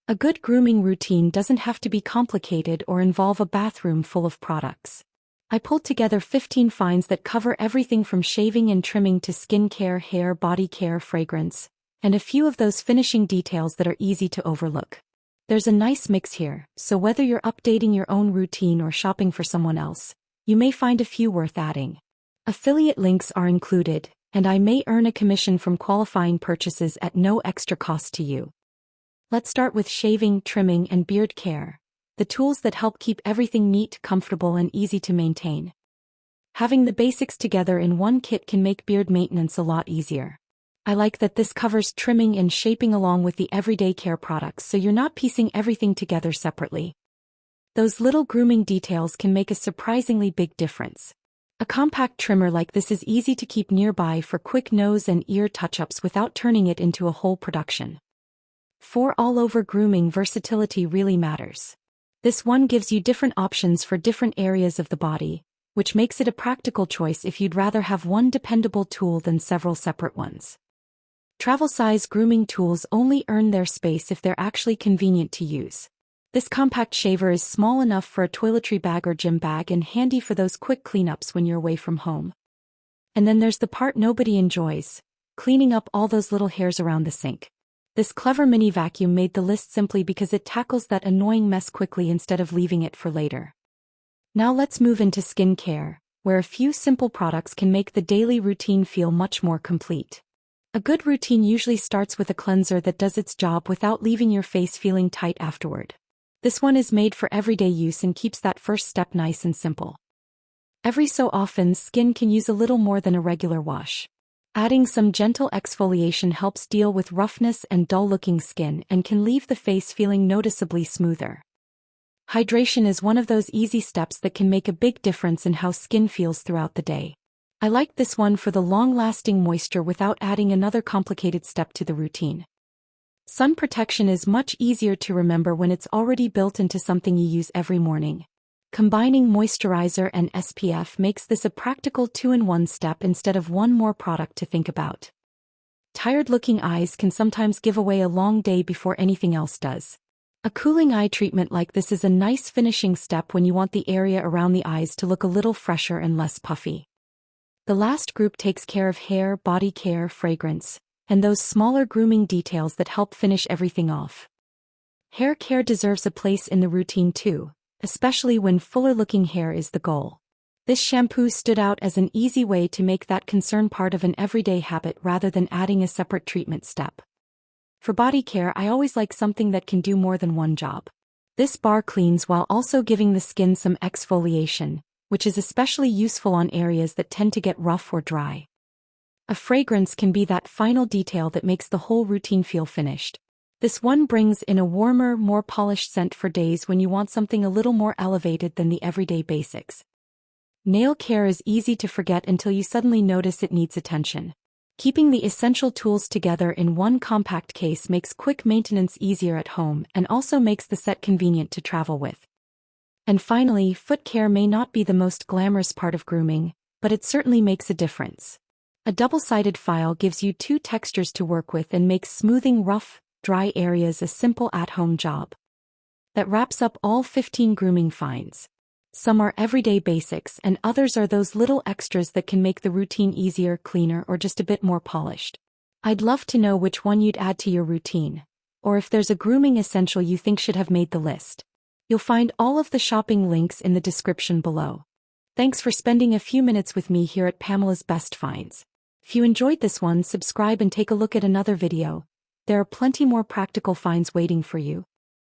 A good grooming routine doesn't have to be complicated or involve a bathroom full of products. I pulled together 15 finds that cover everything from shaving and trimming to skincare, hair, body care, fragrance, and a few of those finishing details that are easy to overlook. There's a nice mix here, so whether you're updating your own routine or shopping for someone else, you may find a few worth adding. Affiliate links are included, and I may earn a commission from qualifying purchases at no extra cost to you. Let's start with shaving, trimming, and beard care, the tools that help keep everything neat, comfortable, and easy to maintain. Having the basics together in one kit can make beard maintenance a lot easier. I like that this covers trimming and shaping along with the everyday care products, so you're not piecing everything together separately. Those little grooming details can make a surprisingly big difference. A compact trimmer like this is easy to keep nearby for quick nose and ear touch-ups without turning it into a whole production. For all-over grooming, versatility really matters. This one gives you different options for different areas of the body, which makes it a practical choice if you'd rather have one dependable tool than several separate ones. Travel-size grooming tools only earn their space if they're actually convenient to use. This compact shaver is small enough for a toiletry bag or gym bag and handy for those quick cleanups when you're away from home. And then there's the part nobody enjoys, cleaning up all those little hairs around the sink. This clever mini vacuum made the list simply because it tackles that annoying mess quickly instead of leaving it for later. Now let's move into skin care, where a few simple products can make the daily routine feel much more complete. A good routine usually starts with a cleanser that does its job without leaving your face feeling tight afterward. This one is made for everyday use and keeps that first step nice and simple. Every so often, skin can use a little more than a regular wash. Adding some gentle exfoliation helps deal with roughness and dull-looking skin and can leave the face feeling noticeably smoother. Hydration is one of those easy steps that can make a big difference in how skin feels throughout the day. I like this one for the long-lasting moisture without adding another complicated step to the routine. Sun protection is much easier to remember when it's already built into something you use every morning. Combining moisturizer and SPF makes this a practical two-in-one step instead of one more product to think about. Tired-looking eyes can sometimes give away a long day before anything else does. A cooling eye treatment like this is a nice finishing step when you want the area around the eyes to look a little fresher and less puffy. The last group takes care of hair, body care, fragrance, and those smaller grooming details that help finish everything off. Hair care deserves a place in the routine too, especially when fuller-looking hair is the goal. This shampoo stood out as an easy way to make that concern part of an everyday habit rather than adding a separate treatment step. For body care, I always like something that can do more than one job. This bar cleans while also giving the skin some exfoliation, which is especially useful on areas that tend to get rough or dry. A fragrance can be that final detail that makes the whole routine feel finished. This one brings in a warmer, more polished scent for days when you want something a little more elevated than the everyday basics. Nail care is easy to forget until you suddenly notice it needs attention. Keeping the essential tools together in one compact case makes quick maintenance easier at home and also makes the set convenient to travel with. And finally, foot care may not be the most glamorous part of grooming, but it certainly makes a difference. A double-sided file gives you two textures to work with and makes smoothing rough, dry areas a simple at-home job. That wraps up all 15 grooming finds. Some are everyday basics and others are those little extras that can make the routine easier, cleaner, or just a bit more polished. I'd love to know which one you'd add to your routine, or if there's a grooming essential you think should have made the list. You'll find all of the shopping links in the description below. Thanks for spending a few minutes with me here at Pamela's Best Finds. If you enjoyed this one, subscribe and take a look at another video. There are plenty more practical finds waiting for you.